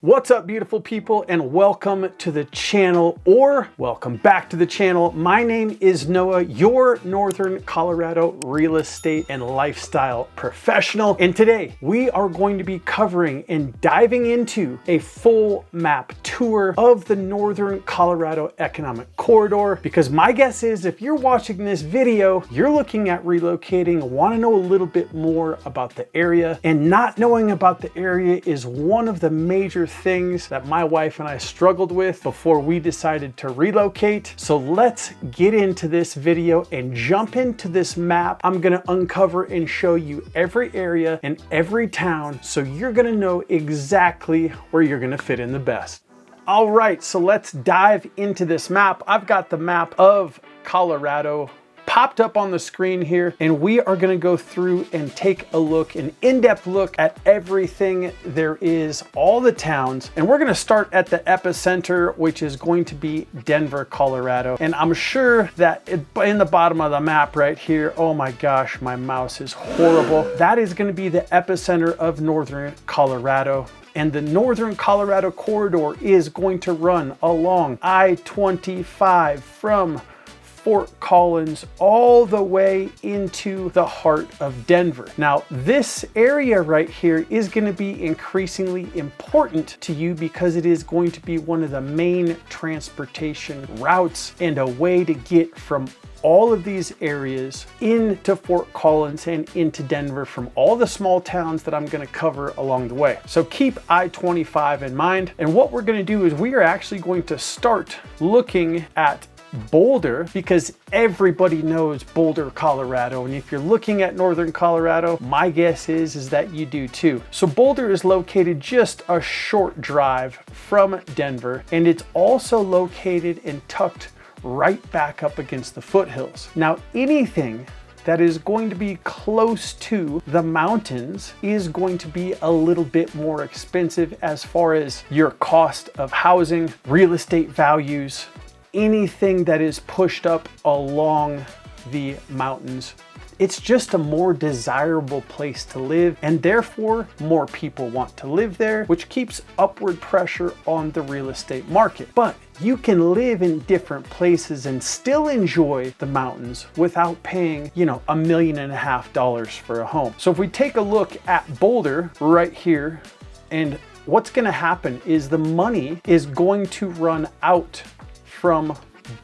What's up, beautiful people, and welcome to the channel, or welcome back to the channel. My name is Noah, your Northern Colorado real estate and lifestyle professional. And today we are going to be covering and diving into a full map tour of the Northern Colorado Economic Corridor, because my guess is if you're watching this video, you're looking at relocating, want to know a little bit more about the area, and not knowing about the area is one of the major things that my wife and I struggled with before we decided to relocate. So let's get into this video and jump into this map. I'm gonna uncover and show you every area and every town, so you're gonna know exactly where you're gonna fit in the best. All right, so let's dive into this map. I've got the map of Colorado popped up on the screen here, and we are going to go through and take a look, an in-depth look at everything there is, all the towns, and we're going to start at the epicenter, which is going to be Denver, Colorado. And I'm sure that in the bottom of the map right here, oh my gosh, my mouse is horrible. That is going to be the epicenter of Northern Colorado. And the Northern Colorado corridor is going to run along I-25 from Fort Collins all the way into the heart of Denver. Now, this area right here is going to be increasingly important to you because it is going to be one of the main transportation routes and a way to get from all of these areas into Fort Collins and into Denver from all the small towns that I'm going to cover along the way. So keep I-25 in mind. And what we're going to do is we are actually going to start looking at Boulder, because everybody knows Boulder, Colorado. And if you're looking at Northern Colorado, my guess is that you do too. So Boulder is located just a short drive from Denver, and it's also located and tucked right back up against the foothills. Now, anything that is going to be close to the mountains is going to be a little bit more expensive as far as your cost of housing, real estate values. Anything that is pushed up along the mountains, it's just a more desirable place to live, and therefore more people want to live there, which keeps upward pressure on the real estate market. But you can live in different places and still enjoy the mountains without paying, $1.5 million for a home. So if we take a look at Boulder right here, and what's going to happen is the money is going to run out from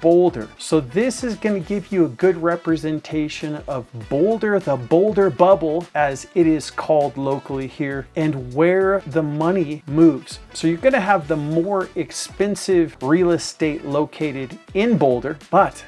Boulder. So this is going to give you a good representation of Boulder, the Boulder bubble, as it is called locally here, and where the money moves. So you're going to have the more expensive real estate located in Boulder, but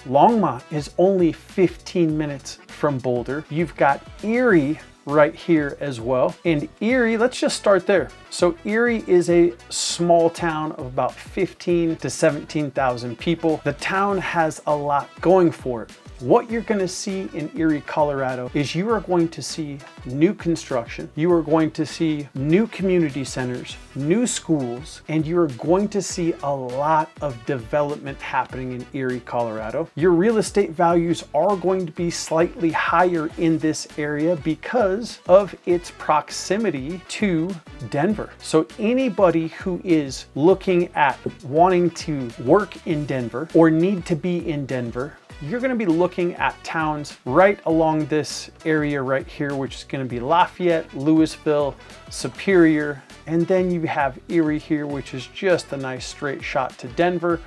Longmont is only 15 minutes from Boulder. You've got Erie right here as well. And Erie, let's just start there. So Erie is a small town of about 15 to 17,000 people. The town has a lot going for it. What you're going to see in Erie, Colorado is you are going to see new construction, you are going to see new community centers, new schools, and you are going to see a lot of development happening in Erie, Colorado. Your real estate values are going to be slightly higher in this area because of its proximity to Denver. So anybody who is looking at wanting to work in Denver or need to be in Denver, you're going to be looking at towns right along this area right here, which is going to be Lafayette, Louisville, Superior, and then you have Erie here, which is just a nice straight shot to Denver,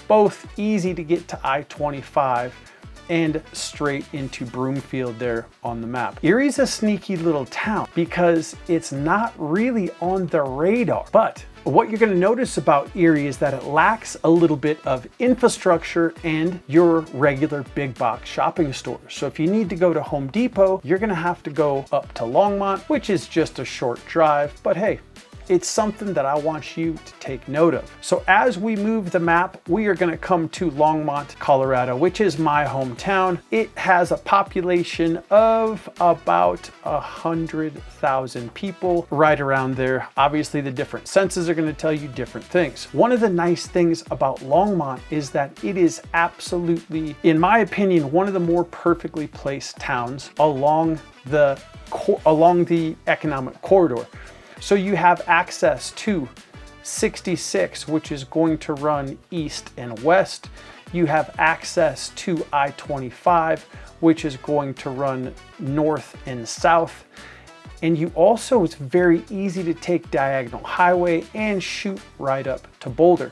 both easy to get to I-25 and straight into Broomfield there on the map. Erie's a sneaky little town because it's not really on the radar, but what you're going to notice about Erie is that it lacks a little bit of infrastructure and your regular big box shopping stores. So if you need to go to Home Depot, you're going to have to go up to Longmont, which is just a short drive, but hey, it's something that I want you to take note of. So as we move the map, we are going to come to Longmont, Colorado, which is my hometown. It has a population of about 100,000 people, right around there. Obviously, the different censuses are going to tell you different things. One of the nice things about Longmont is that it is absolutely, in my opinion, one of the more perfectly placed towns along the economic corridor. So you have access to 66, which is going to run east and west. You have access to I-25, which is going to run north and south. And you also, it's very easy to take Diagonal Highway and shoot right up to Boulder.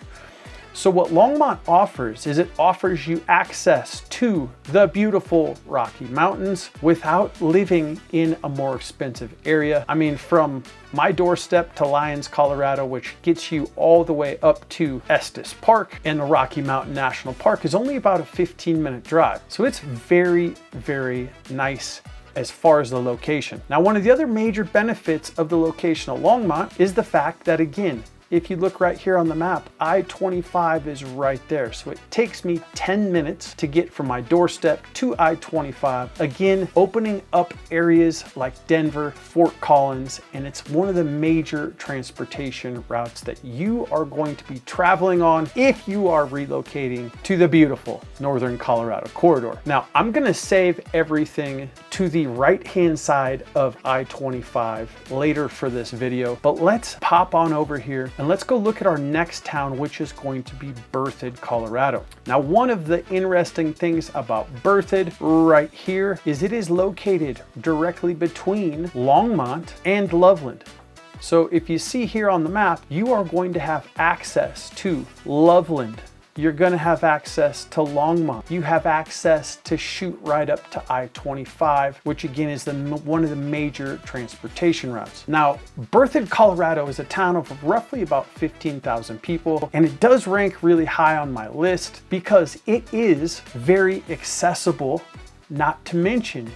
So what Longmont offers is it offers you access to the beautiful Rocky Mountains without living in a more expensive area. I mean, from my doorstep to Lyons, Colorado, which gets you all the way up to Estes Park, and the Rocky Mountain National Park is only about a 15-minute drive. So it's very, very nice as far as the location. Now, one of the other major benefits of the location of Longmont is the fact that, again, if you look right here on the map, I-25 is right there. So it takes me 10 minutes to get from my doorstep to I-25. Again, opening up areas like Denver, Fort Collins, and it's one of the major transportation routes that you are going to be traveling on if you are relocating to the beautiful Northern Colorado corridor. Now, I'm gonna save everything to the right-hand side of I-25 later for this video, but let's pop on over here and let's go look at our next town, which is going to be Berthoud, Colorado. Now, one of the interesting things about Berthoud right here is it is located directly between Longmont and Loveland. So if you see here on the map, you are going to have access to Loveland. You're gonna have access to Longmont. You have access to shoot right up to I-25, which again is one of the major transportation routes. Now, Berthoud, Colorado is a town of roughly about 15,000 people, and it does rank really high on my list because it is very accessible, not to mention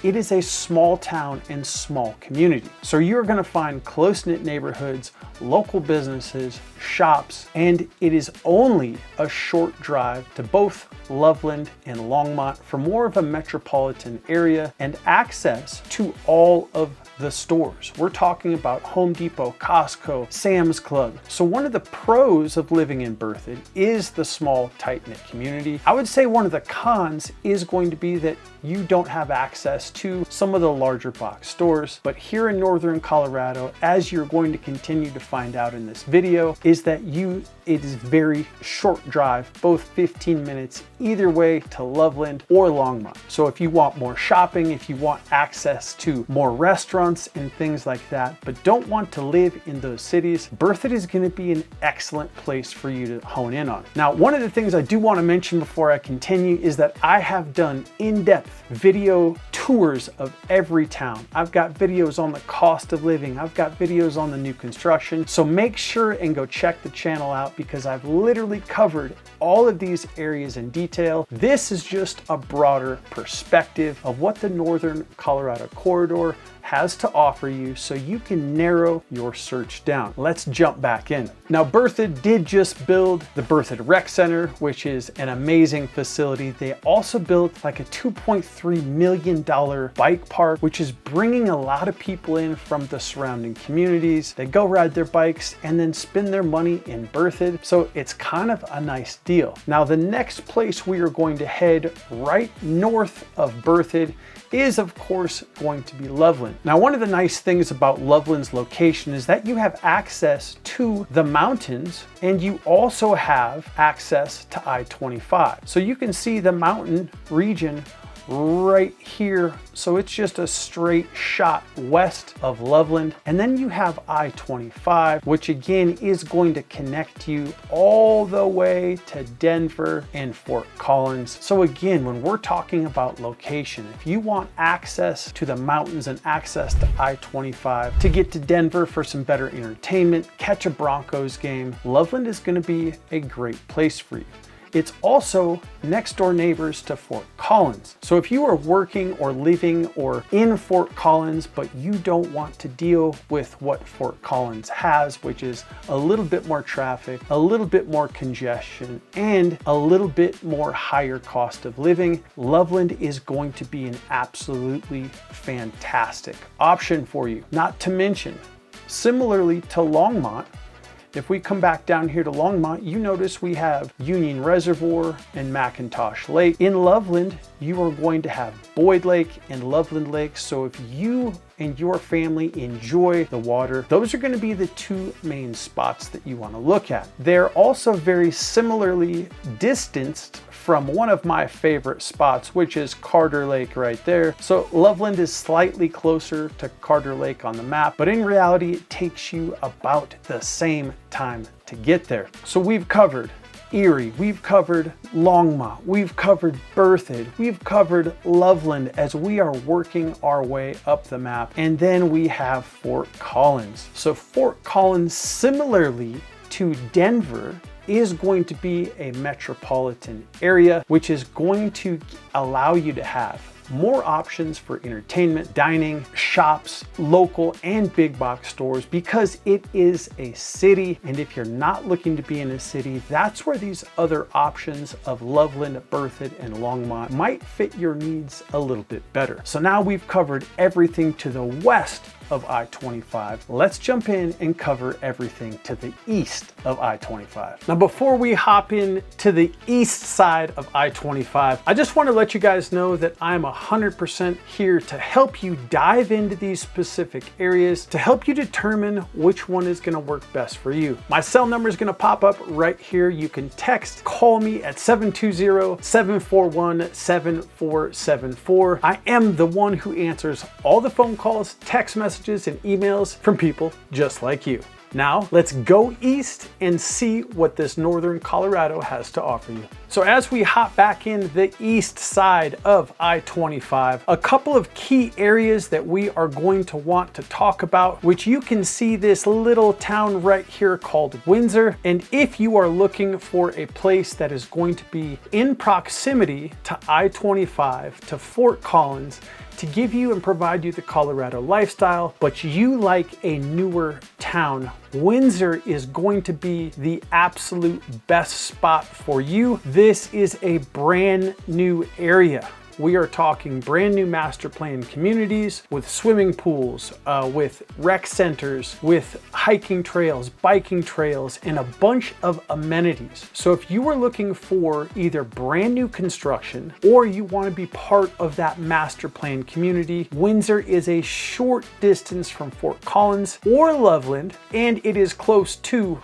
it is a small town and small community. So you're gonna find close-knit neighborhoods, local businesses, shops, and it is only a short drive to both Loveland and Longmont for more of a metropolitan area and access to all of the stores. We're talking about Home Depot, Costco, Sam's Club. So one of the pros of living in Berthoud is the small, tight-knit community. I would say one of the cons is going to be that you don't have access to some of the larger box stores. But here in Northern Colorado, as you're going to continue to find out in this video, is that it is very short drive, both 15 minutes either way to Loveland or Longmont. So if you want more shopping, if you want access to more restaurants and things like that, but don't want to live in those cities, Berthoud is going to be an excellent place for you to hone in on. Now, one of the things I do want to mention before I continue is that I have done in-depth video tours of every town. I've got videos on the cost of living. I've got videos on the new construction. So make sure and go check the channel out because I've literally covered all of these areas in detail. This is just a broader perspective of what the Northern Colorado corridor has to offer you so you can narrow your search down. Let's jump back in. Now, Berthoud did just build the Berthoud Rec Center, which is an amazing facility. They also built like a $2.3 million bike park, which is bringing a lot of people in from the surrounding communities. They go ride their bikes and then spend their money in Berthoud. So it's kind of a nice deal. Now, the next place we are going to head right north of Berthoud is of course going to be Loveland. Now, one of the nice things about Loveland's location is that you have access to the mountains and you also have access to I-25. So you can see the mountain region right here. So it's just a straight shot west of Loveland. And then you have I-25, which again is going to connect you all the way to Denver and Fort Collins. So again, when we're talking about location, if you want access to the mountains and access to I-25 to get to Denver for some better entertainment, catch a Broncos game, Loveland is going to be a great place for you. It's also next door neighbors to Fort Collins. So if you are working or living or in Fort Collins, but you don't want to deal with what Fort Collins has, which is a little bit more traffic, a little bit more congestion, and a little bit more higher cost of living, Loveland is going to be an absolutely fantastic option for you. Not to mention, similarly to Longmont, if we come back down here to Longmont, you notice we have Union Reservoir and McIntosh Lake. In Loveland, you are going to have Boyd Lake and Loveland Lake. So if you and your family enjoy the water, those are going to be the two main spots that you want to look at. They're also very similarly distanced from one of my favorite spots, which is Carter Lake right there. So Loveland is slightly closer to Carter Lake on the map, but in reality, it takes you about the same time to get there. So we've covered Erie, we've covered Longmont, we've covered Berthoud, we've covered Loveland as we are working our way up the map. And then we have Fort Collins. So Fort Collins, similarly to Denver, is going to be a metropolitan area, which is going to allow you to have more options for entertainment, dining, shops, local and big box stores, because it is a city. And if you're not looking to be in a city, that's where these other options of Loveland, Berthoud, and Longmont might fit your needs a little bit better. So now we've covered everything to the west of I-25. Let's jump in and cover everything to the east of I-25. Now, before we hop in to the east side of I-25, I just want to let you guys know that I'm 100% here to help you dive into these specific areas, to help you determine which one is going to work best for you. My cell number is going to pop up right here. You can text, call me at 720-741-7474. I am the one who answers all the phone calls, text messages, and emails from people just like you. Now, let's go east and see what this northern Colorado has to offer you. So as we hop back in the east side of I-25, a couple of key areas that we are going to want to talk about, which you can see this little town right here called Windsor. And if you are looking for a place that is going to be in proximity to I-25, to Fort Collins, to give you and provide you the Colorado lifestyle, but you like a newer town, Windsor is going to be the absolute best spot for you. This is a brand new area. We are talking brand new master plan communities with swimming pools, with rec centers, with hiking trails, biking trails, and a bunch of amenities. So if you are looking for either brand new construction or you want to be part of that master plan community, Windsor is a short distance from Fort Collins or Loveland, and it is close to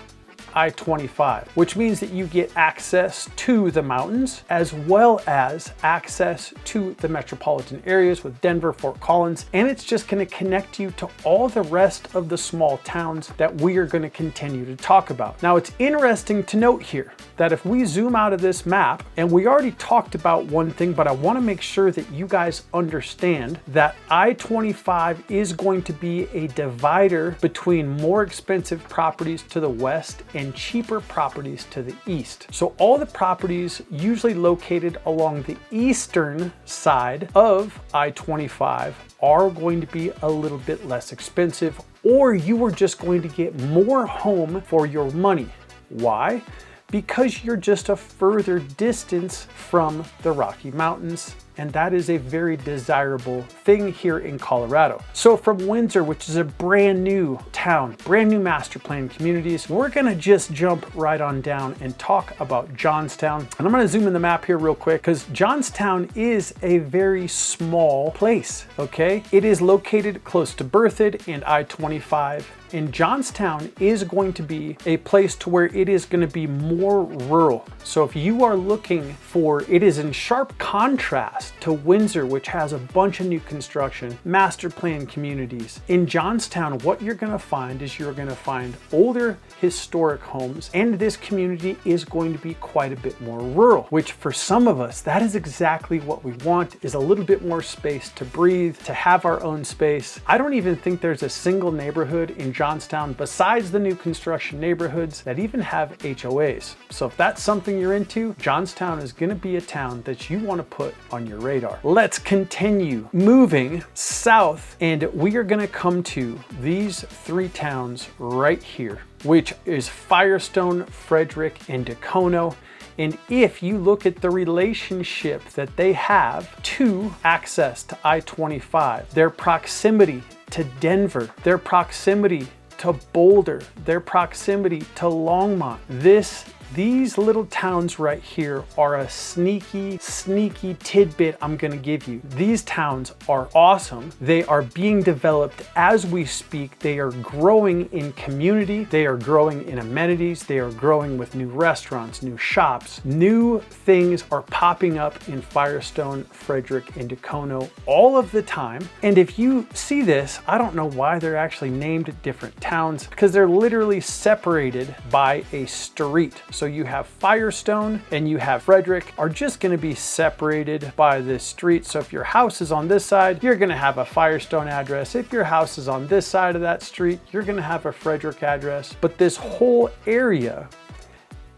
I-25, which means that you get access to the mountains as well as access to the metropolitan areas with Denver, Fort Collins, and it's just going to connect you to all the rest of the small towns that we are going to continue to talk about. Now, it's interesting to note here that if we zoom out of this map, and we already talked about one thing, but I want to make sure that you guys understand that I-25 is going to be a divider between more expensive properties to the west and cheaper properties to the east. So all the properties usually located along the eastern side of I-25 are going to be a little bit less expensive, or you are just going to get more home for your money. Why? Because you're just a further distance from the Rocky Mountains, and that is a very desirable thing here in Colorado. So from Windsor, which is a brand new town, brand new master plan communities, we're gonna just jump right on down and talk about Johnstown. And I'm gonna zoom in the map here real quick, because Johnstown is a very small place, okay? It is located close to Berthoud and I-25. And Johnstown is going to be a place to where it is going to be more rural. So if you are looking for, it is in sharp contrast to Windsor, which has a bunch of new construction, master plan communities. In Johnstown, what you're going to find is you're going to find older historic homes, and this community is going to be quite a bit more rural, which for some of us, that is exactly what we want, is a little bit more space to breathe, to have our own space. I don't even think there's a single neighborhood in Johnstown, besides the new construction neighborhoods, that even have HOAs. So if that's something you're into, Johnstown is going to be a town that you want to put on your radar. Let's continue moving south, and we are going to come to these three towns right here, which is Firestone, Frederick, and Dacono. And if you look at the relationship that they have to access to I-25, their proximity to Denver, their proximity to Boulder, their proximity to Longmont, this These little towns right here are a sneaky tidbit I'm gonna give you. These towns are awesome. They are being developed as we speak. They are growing in community. They are growing in amenities. They are growing with new restaurants, new shops. New things are popping up in Firestone, Frederick, and Dacono all of the time. And if you see this, I don't know why they're actually named different towns, because they're literally separated by a street. So you have Firestone and you have Frederick are just going to be separated by this street. So if your house is on this side, you're going to have a Firestone address. If your house is on this side of that street, you're going to have a Frederick address. But this whole area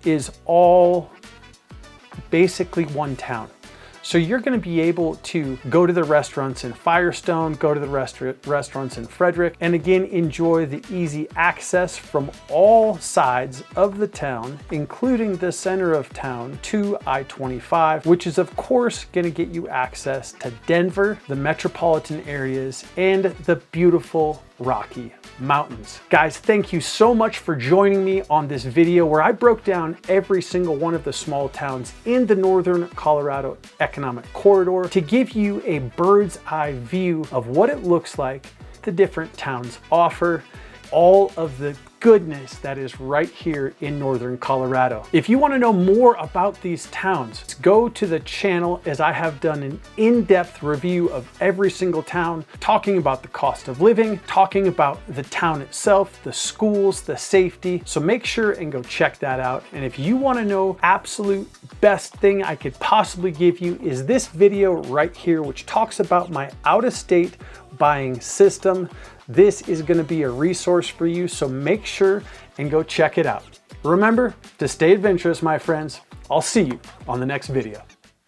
is all basically one town. So you're going to be able to go to the restaurants in Firestone, go to the restaurants in Frederick, and again, enjoy the easy access from all sides of the town, including the center of town, to I-25, which is of course going to get you access to Denver, the metropolitan areas, and the beautiful Rocky Mountains. Guys, thank you so much for joining me on this video where I broke down every single one of the small towns in the Northern Colorado Economic Corridor to give you a bird's eye view of what it looks like the different towns offer, all of the goodness that is right here in Northern Colorado. If you want to know more about these towns, go to the channel, as I have done an in-depth review of every single town, talking about the cost of living, talking about the town itself, the schools, the safety. So make sure and go check that out. And if you want to know absolute best thing I could possibly give you is this video right here, which talks about my out-of-state buying system. This is going to be a resource for you, so make sure and go check it out. Remember to stay adventurous, my friends. I'll see you on the next video.